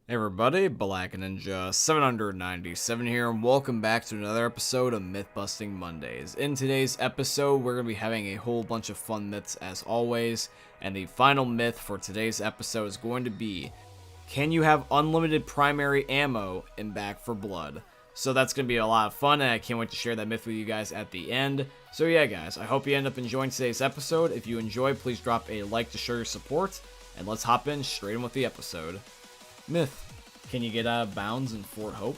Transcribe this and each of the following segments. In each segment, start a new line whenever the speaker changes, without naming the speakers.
Hey everybody, Black Ninja 797 here, and welcome back to another episode of Myth Busting Mondays. In today's episode, we're going to be having a whole bunch of fun myths as always, and the final myth for today's episode is going to be, can you have unlimited primary ammo in Back 4 Blood? So that's going to be a lot of fun, and I can't wait to share that myth with you guys at the end. So yeah guys, I hope you end up enjoying today's episode. If you enjoy, please drop a like to show your support, and let's hop in straight in with the episode. Myth. Can you get out of bounds in Fort Hope?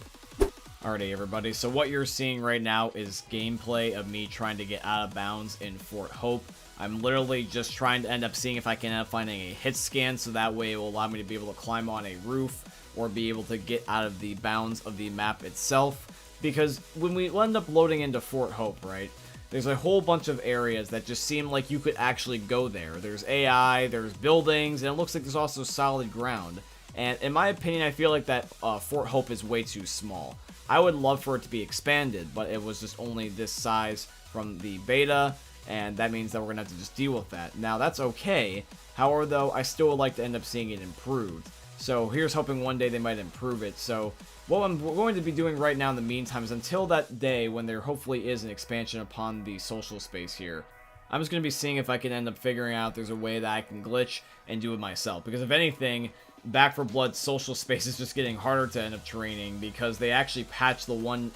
Alrighty everybody, so what you're seeing right now is gameplay of me trying to get out of bounds in Fort Hope. I'm literally just trying to end up seeing if I can end up finding a hit scan, so that way it will allow me to be able to climb on a roof or be able to get out of the bounds of the map itself. Because when we end up loading into Fort Hope, right, there's a whole bunch of areas that just seem like you could actually go there. There's AI, there's buildings, and it looks like there's also solid ground. And in my opinion, I feel like that Fort Hope is way too small. I would love for it to be expanded, but it was just only this size from the beta, and that means that we're going to have to just deal with that. Now, that's okay. However, though, I still would like to end up seeing it improved. So here's hoping one day they might improve it. So what I'm going to be doing right now in the meantime is until that day when there hopefully is an expansion upon the social space here, I'm just going to be seeing if I can end up figuring out if there's a way that I can glitch and do it myself. Because if anything, Back 4 Blood social space is just getting harder to end up training because they actually patched the one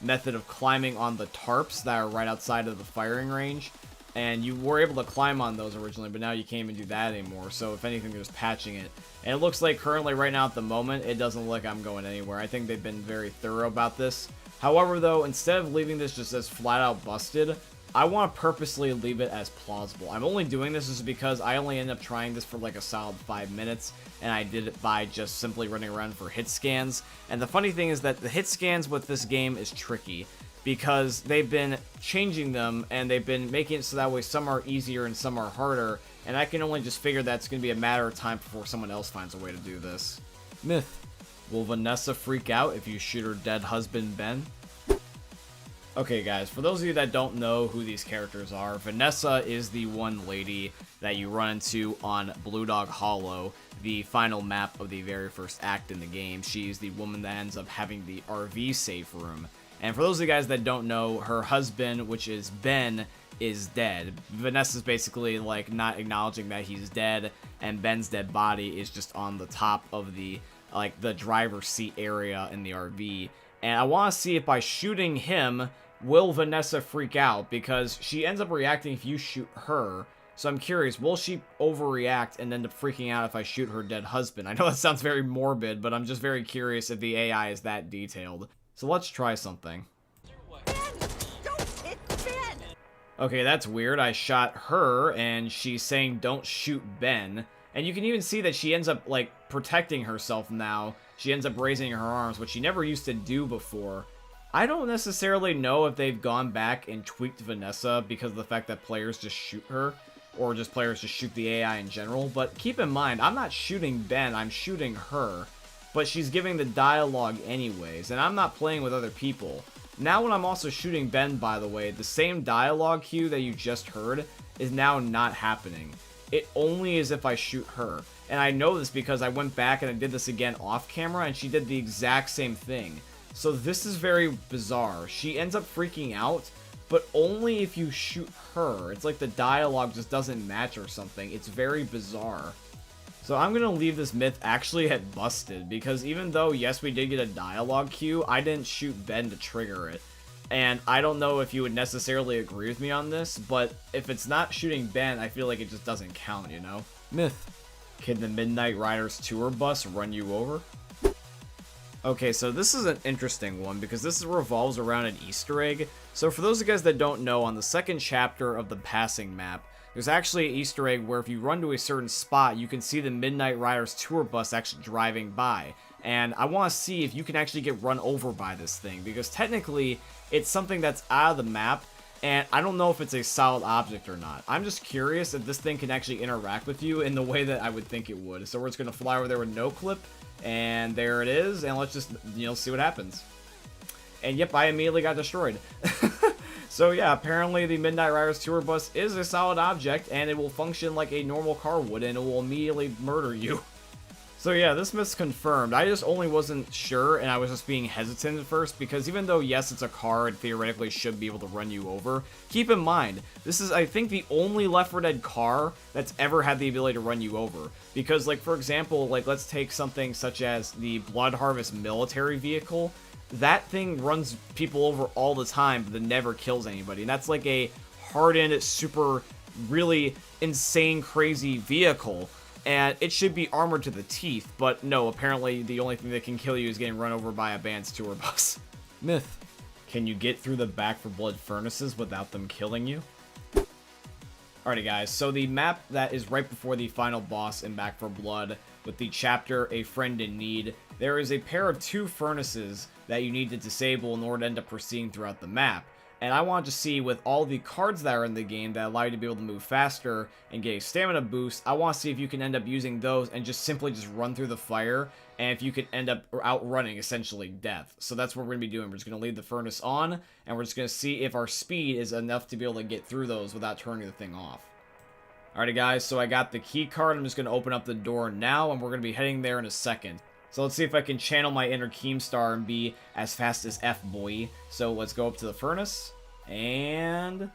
method of climbing on the tarps that are right outside of the firing range. And you were able to climb on those originally, but now you can't even do that anymore. So if anything, they're just patching it. And it looks like currently right now at the moment, it doesn't look like I'm going anywhere. I think they've been very thorough about this. However, though, instead of leaving this just as flat out busted, I want to purposely leave it as plausible. I'm only doing this is because I only ended up trying this for like a solid 5 minutes, and I did it by just simply running around for hit scans. And the funny thing is that the hit scans with this game is tricky, because they've been changing them, and they've been making it so that way some are easier and some are harder, and I can only just figure that it's going to be a matter of time before someone else finds a way to do this. Myth. Will Vanessa freak out if you shoot her dead husband, Ben? Okay guys, for those of you that don't know who these characters are, Vanessa is the one lady that you run into on Blue Dog Hollow, the final map of the very first act in the game. She's the woman that ends up having the RV safe room. And for those of you guys that don't know, her husband, which is Ben, is dead. Vanessa's basically like not acknowledging that he's dead, and Ben's dead body is just on the top of the the driver's seat area in the RV. And I want to see if by shooting him, will Vanessa freak out? Because she ends up reacting if you shoot her. So I'm curious, will she overreact and end up freaking out if I shoot her dead husband? I know that sounds very morbid, but I'm just very curious if the AI is that detailed. So let's try something.
Ben, don't hit Ben.
Okay, that's weird. I shot her, and she's saying don't shoot Ben. And you can even see that she ends up, like, protecting herself now. She ends up raising her arms, which she never used to do before. I don't necessarily know if they've gone back and tweaked Vanessa because of the fact that players just shoot her, or just players just shoot the AI in general. But keep in mind, I'm not shooting Ben, I'm shooting her. But she's giving the dialogue anyways, and I'm not playing with other people. Now when I'm also shooting Ben, by the way, the same dialogue cue that you just heard is now not happening. It only is if I shoot her. And I know this because I went back and I did this again off camera, and she did the exact same thing. So this is very bizarre. She ends up freaking out, but only if you shoot her. It's like the dialogue just doesn't match or something. It's very bizarre. So I'm going to leave this myth actually at busted, because even though, yes, we did get a dialogue cue, I didn't shoot Ben to trigger it. And I don't know if you would necessarily agree with me on this, but if it's not shooting Ben, I feel like it just doesn't count, you know? Myth. Can the Midnight Riders tour bus run you over? Okay, so this is an interesting one because this revolves around an Easter egg. So for those of you guys that don't know, on the second chapter of the passing map, there's actually an Easter egg where if you run to a certain spot, you can see the Midnight Riders tour bus actually driving by. And I want to see if you can actually get run over by this thing, because technically it's something that's out of the map, and I don't know if it's a solid object or not. I'm just curious if this thing can actually interact with you in the way that I would think it would. So we're just going to fly over there with no clip, and there it is, and let's just, see what happens. And yep, I immediately got destroyed. So yeah, apparently the Midnight Riders tour bus is a solid object, and it will function like a normal car would, and it will immediately murder you. So yeah, this myth's confirmed. I just only wasn't sure, and I was just being hesitant at first, because even though, yes, it's a car, it theoretically should be able to run you over, keep in mind, this is, I think, the only Left 4 Dead car that's ever had the ability to run you over. Because, like, for example, like, let's take something such as the Blood Harvest military vehicle. That thing runs people over all the time, but it never kills anybody. And that's like a hardened, super, really insane, crazy vehicle. And it should be armored to the teeth, but no, apparently the only thing that can kill you is getting run over by a band's tour bus. Myth. Can you get through the Back 4 Blood furnaces without them killing you? Alrighty guys, so the map that is right before the final boss in Back 4 Blood, with the chapter A Friend in Need, there is a pair of 2 furnaces that you need to disable in order to end up proceeding throughout the map. And I wanted to see, with all the cards that are in the game that allow you to be able to move faster and get a stamina boost, I want to see if you can end up using those and just simply just run through the fire, and if you can end up outrunning, essentially, death. So that's what we're going to be doing. We're just going to leave the furnace on, and we're just going to see if our speed is enough to be able to get through those without turning the thing off. Alrighty guys, so I got the key card. I'm just going to open up the door now, and we're going to be heading there in a second. So let's see if I can channel my inner Keemstar and be as fast as F-boy. So let's go up to the furnace. And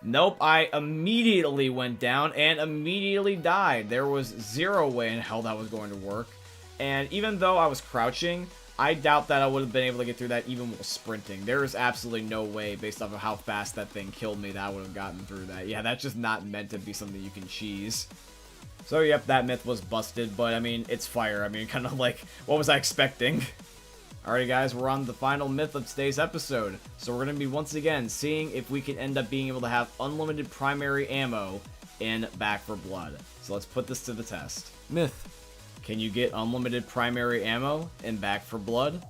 nope, I immediately went down and immediately died. There was zero way in hell that was going to work. And even though I was crouching, I doubt that I would have been able to get through that even while sprinting. There is absolutely no way, based off of how fast that thing killed me, that I would have gotten through that. Yeah, that's just not meant to be something you can cheese. So, yep, that myth was busted, but, I mean, it's fire. I mean, kind of like, what was I expecting? Alright, guys, we're on the final myth of today's episode. So, we're going to be, once again, seeing if we can end up being able to have unlimited primary ammo in Back 4 Blood. So, let's put this to the test. Myth. Can you get unlimited primary ammo in Back 4 Blood?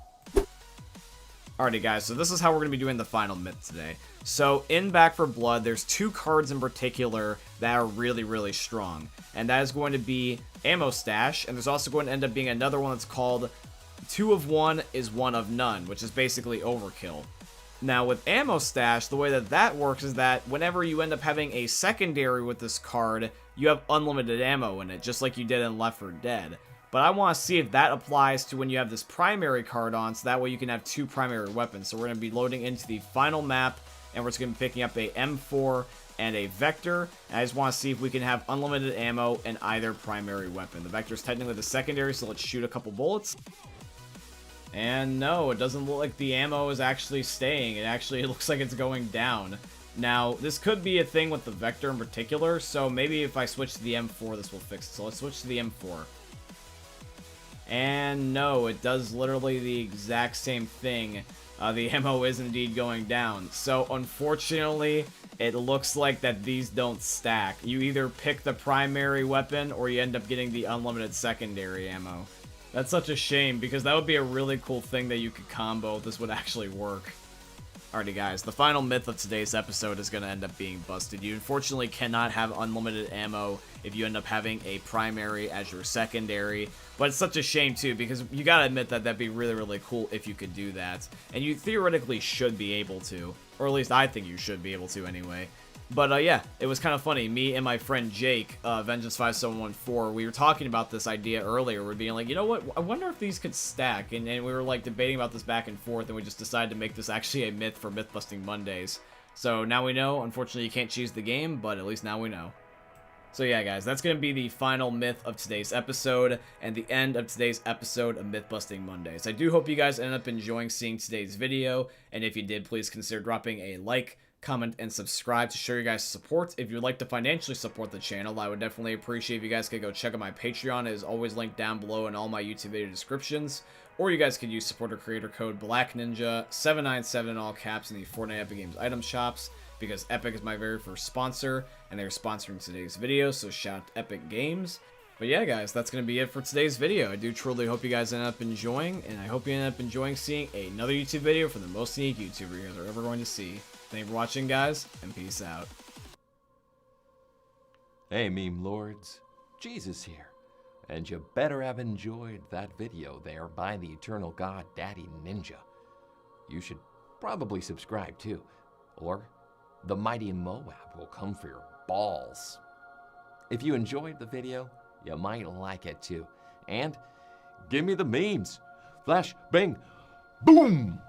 Alrighty guys, so this is how we're going to be doing the final myth today. So in Back 4 Blood, there's 2 cards in particular that are really, really strong. And that is going to be Ammo Stash, and there's also going to end up being another one that's called 2 of 1 is 1 of none, which is basically overkill. Now with Ammo Stash, the way that that works is that whenever you end up having a secondary with this card, you have unlimited ammo in it, just like you did in Left 4 Dead. But I want to see if that applies to when you have this primary card on, so that way you can have 2 primary weapons. So we're going to be loading into the final map, and we're just going to be picking up a M4 and a Vector. And I just want to see if we can have unlimited ammo in either primary weapon. The Vector is technically the secondary, so let's shoot a couple bullets. And no, it doesn't look like the ammo is actually staying. It looks like it's going down. Now, this could be a thing with the Vector in particular, so maybe if I switch to the M4, this will fix it. So let's switch to the M4. And no, it does literally the exact same thing. The ammo is indeed going down. So unfortunately, it looks like that these don't stack. You either pick the primary weapon or you end up getting the unlimited secondary ammo. That's such a shame, because that would be a really cool thing that you could combo if this would actually work. Alrighty guys, the final myth of today's episode is going to end up being busted. You unfortunately cannot have unlimited ammo if you end up having a primary as your secondary. But it's such a shame too, because you gotta admit that that'd be really, really cool if you could do that. And you theoretically should be able to. Or at least I think you should be able to anyway. But yeah, it was kind of funny. Me and my friend Jake, Vengeance5714, we were talking about this idea earlier. We're being like, you know what? I wonder if these could stack. And we were like debating about this back and forth, and we just decided to make this actually a myth for Myth-Busting Mondays. So now we know. Unfortunately, you can't cheese the game, but at least now we know. So yeah, guys, that's going to be the final myth of today's episode, and the end of today's episode of Myth-Busting Mondays. I do hope you guys ended up enjoying seeing today's video, and if you did, please consider dropping a like, comment, and subscribe to show your guys' support. If you'd like to financially support the channel, I would definitely appreciate if you guys could go check out my Patreon. It is always linked down below in all my YouTube video descriptions. Or you guys could use supporter creator code BlackNinja797 in all caps in the Fortnite Epic Games item shops, because Epic is my very first sponsor, and they're sponsoring today's video, so shout out to Epic Games. But yeah, guys, that's going to be it for today's video. I do truly hope you guys end up enjoying, and I hope you end up enjoying seeing another YouTube video from the most unique YouTuber you guys are ever going to see. Thank you for watching, guys, and peace out.
Hey, meme lords, Jesus here, and you better have enjoyed that video there by the eternal god Daddy Ninja. You should probably subscribe too, or the mighty Moab will come for your balls. If you enjoyed the video, you might like it too. And give me the memes. Flash, bang, boom!